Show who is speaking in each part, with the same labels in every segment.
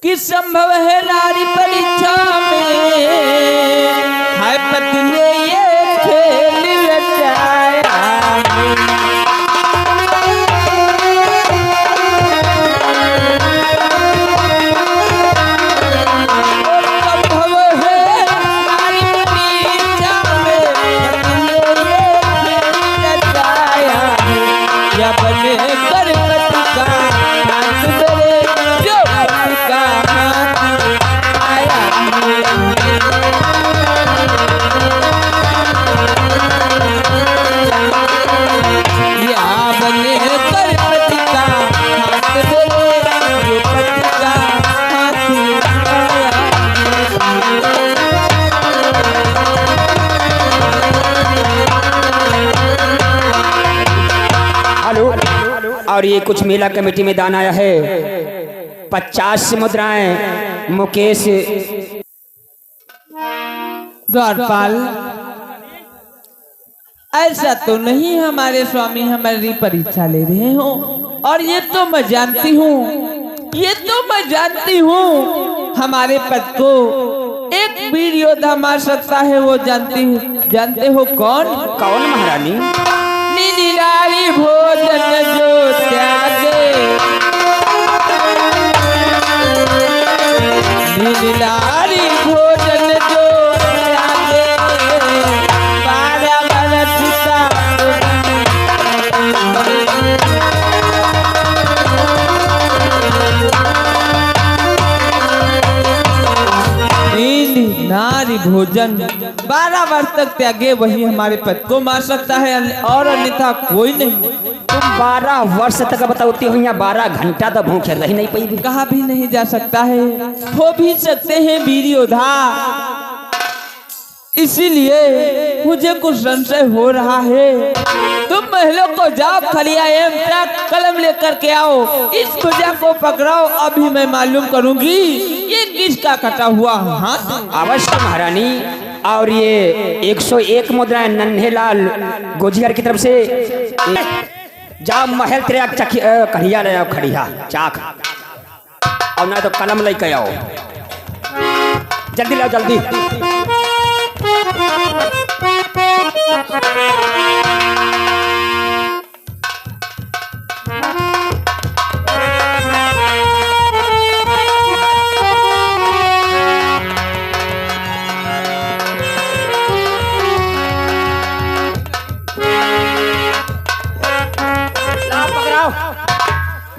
Speaker 1: कि संभव है नारी परीक्षा में है पति ने ये खेल रचाया।
Speaker 2: और ये कुछ मेला कमेटी में दान आया है 50 मुद्राएं मुकेश
Speaker 1: द्वारपाल। ऐसा तो नहीं हमारे स्वामी हमारी परीक्षा ले रहे हो, और ये तो मैं जानती हूँ हमारे पद को एक वीर योद्धा मार सकता है। वो जानते हो कौन
Speaker 2: महारानी?
Speaker 1: निराली भोजन जो त्यागे, निराली भोजन जो त्यागे, 12 वर्ष का नारी भोजन 12 वर्ष तक त्यागे वही हमारे पति को मार सकता है, और अन्यथा कोई नहीं।
Speaker 2: तुम 12 वर्ष तक बताती हो, यहाँ 12 घंटा तो भूखे रह नहीं पाई।
Speaker 1: कहा भी नहीं जा सकता है, हो भी सकते हैं वीर योद्धा। इसीलिए मुझे कुछ संशय हो रहा है। तुम महिलाओं को जाओ खलिया कलम लेकर के आओ, इस खुजा को पकड़ाओ। अभी मैं मालूम करूंगी ये किसका कटा हुआ हाथ।
Speaker 2: अवश्य महारानी। और ये 101 मुद्राएं नन्हेलाल गोजियार की तरफ से जाओ महल तेरा कढ़िया ले आओ, खड़िया चाक, और ना तो कलम लेके आओ। जल्दी लाओ जल्दी।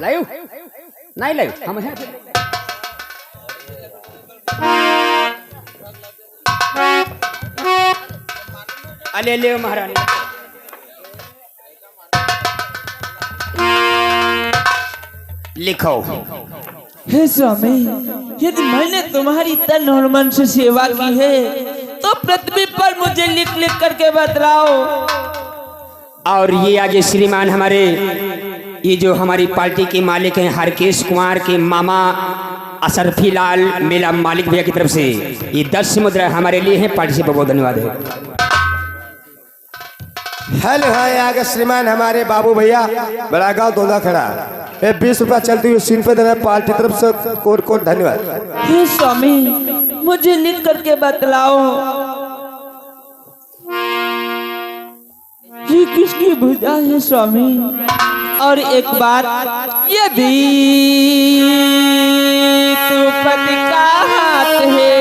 Speaker 2: लाइव नहीं लाइव हम हैं। अले ले महारानी। लिखो।
Speaker 1: हे स्वामी, यदि मैंने तुम्हारी तन और मन से सेवा की है तो पृथ्वी पर मुझे लिख लिख करके बतलाओ।
Speaker 2: और ये आगे श्रीमान हमारे ये जो हमारी पार्टी के मालिक हैं हरकेश कुमार के मामा असरफी लाल मेला मालिक भैया की तरफ से ये 10 मुद्रा हमारे लिए हैं। पार्टी से बहुत धन्यवाद है।
Speaker 3: हेलो है आगे श्रीमान हमारे बाबू भैया बड़ा गाँव दोदा खड़ा 20 रुपया चलती हुई सीन पे देना पार्टी तरफ से कोट कोट धन्यवाद।
Speaker 1: हे स्वामी, मुझे लिख करके बतलाओ ये किसकी भुजा है स्वामी। और एक बात, यदि द्रौपदी का हाथ है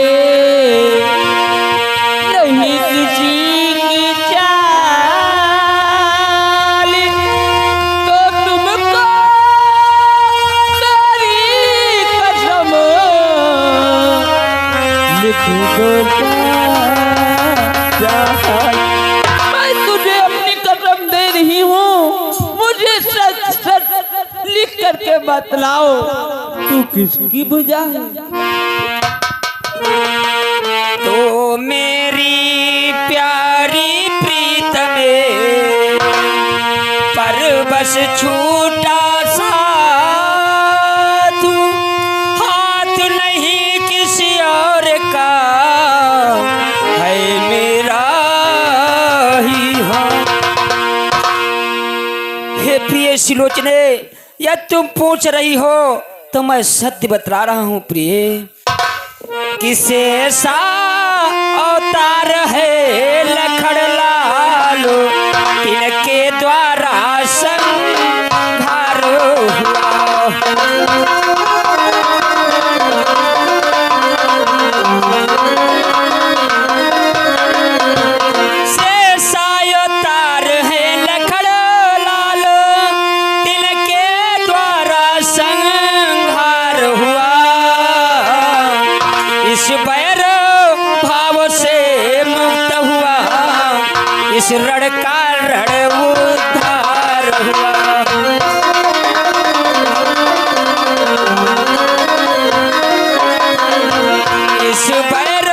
Speaker 1: नहीं किसी की चाल, तो तुमको सारी कसम लिख दो। मैं तुझे अपनी कसम दे रही हूँ, मुझे सच लिख करके बतलाओ तू किसकी भुजा है।
Speaker 2: तो मेरी प्यारी प्रीत में पर बस छूटा साथ, हाथ नहीं किसी और का है मेरा ही हाथ। हे प्रिय सिलोचने, यदि तुम पूछ रही हो तो मैं सत्य बतला रहा हूँ प्रिय। किसे सा अवतार है लखड़ लालो, तिनके द्वारा संहार हुआ। इस रण का रण उद्धार हुआ। इस बैर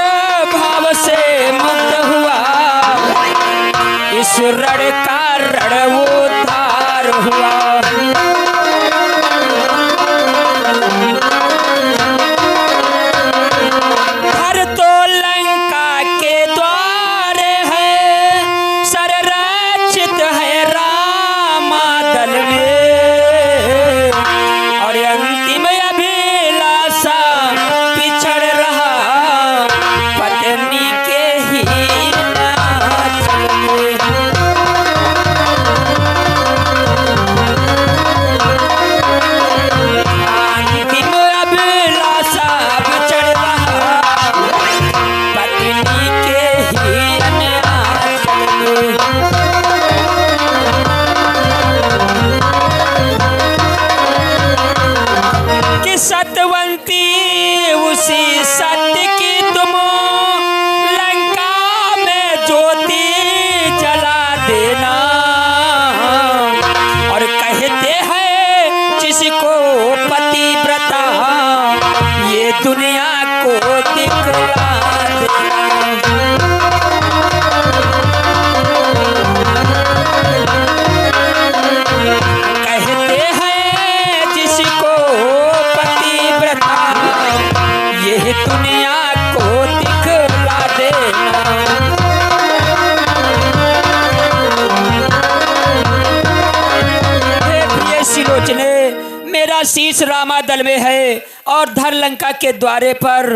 Speaker 2: भाव से मुक्त हुआ, इस रण का रण उद्धार हुआ। हर तो लंका के द्वार है, संरक्षित है रामादल में, और अंतिम अभिलाषा पिछड़ रहा पत्नी के ही नाचल में। अंतिम अभिलाषा पिछड़ रहा पत्नी के ही नाचल में। कि सतवंती उसी सत्य की तुम लंका में ज्योति जला देना, और कहते हैं जिसको पतिव्रता ये दुनिया को दिखला देना। कहते हैं जिसको पतिव्रता ये दुनिया को दिखला देना। हे प्रिय सिलोचने, मेरा शीश रामादल में है और धर लंका के द्वारे पर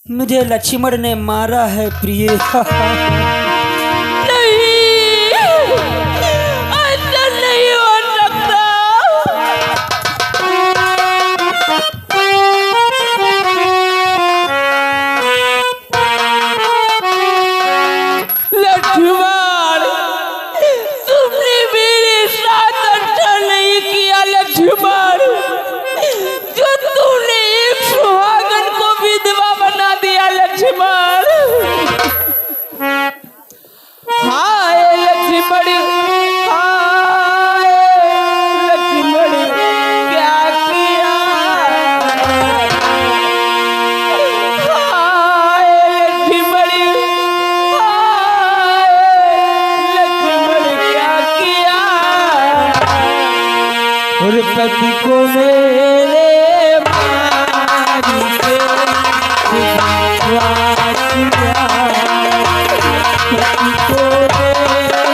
Speaker 2: मुझे लक्ष्मण ने मारा है प्रिय।
Speaker 1: पति को मेरे मारी के पति को मेरे मारी के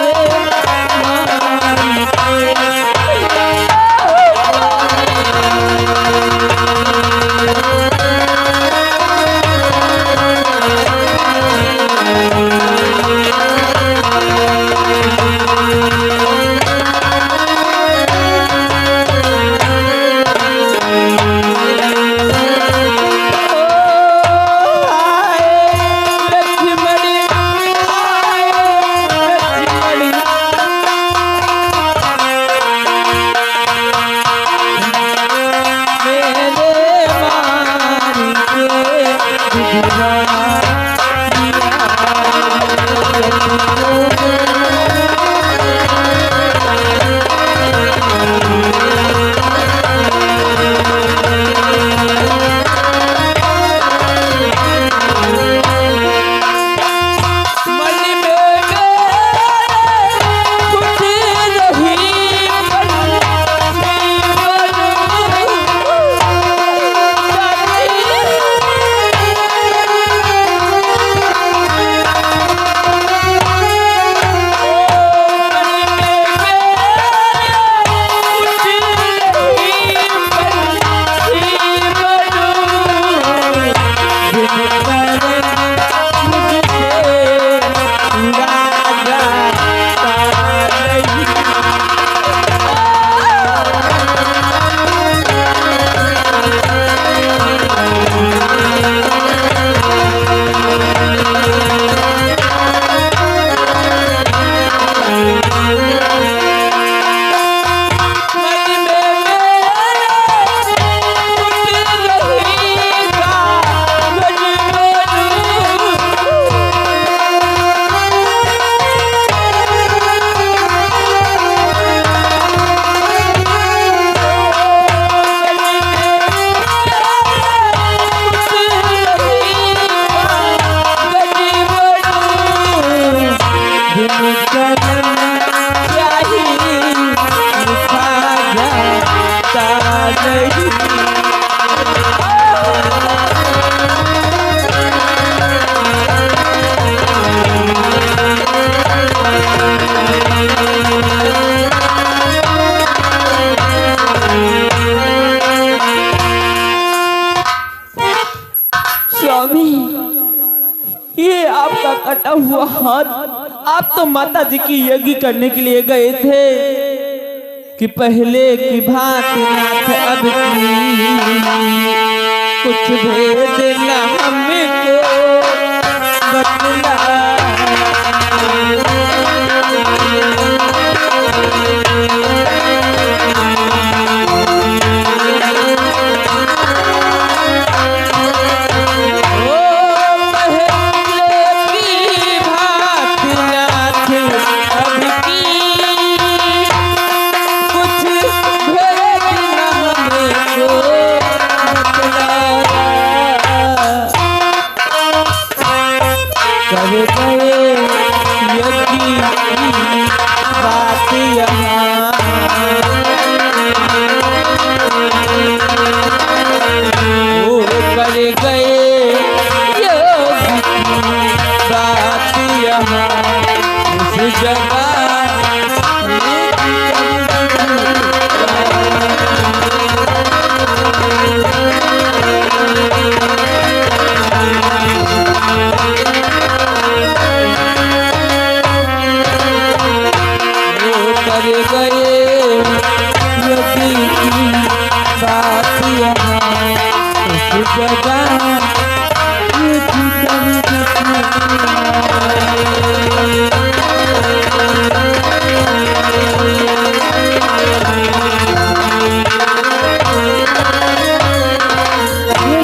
Speaker 1: स्वामी, ये आपका कटा हुआ हाथ आप तो माता जी की यज्ञ करने के लिए गए थे कि पहले की भांति नाथ अब की कुछ भेद न हमको बतला।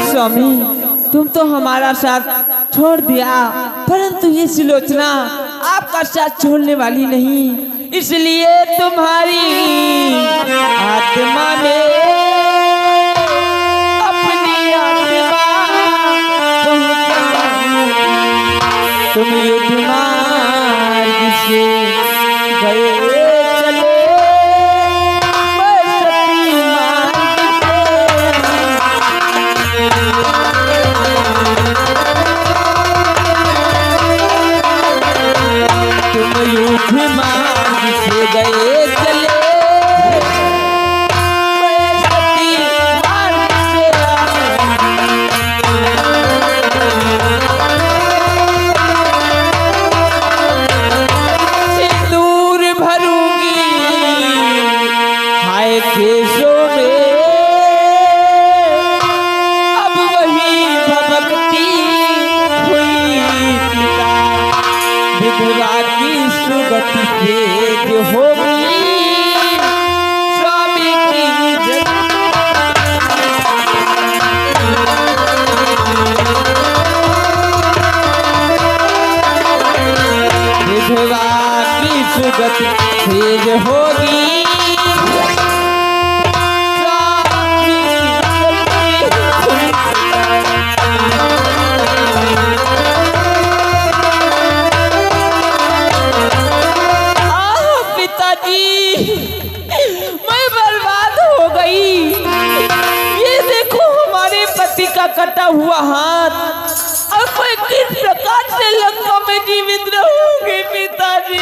Speaker 1: स्वामी, तुम तो हमारा साथ छोड़ दिया, परंतु ये सुलोचना आपका साथ छोड़ने वाली नहीं, इसलिए तुम्हारी आत्मा ने अपनी आत्मा तुम ये दिमाग से गए चले बसती मार्ग से। तुम युद्ध मार्ग से गए चले बसती मार्ग से। सिंदूर भरूंगी हाय केशों में, अब वही भक्ति हुई पिता विधवा की सुगति भेद होगी स्वामी की विधवा की सुगति भेद होगी कटा हुआ हाथ, अब मैं किस प्रकार से लंका में जीवित रहूंगी पिताजी।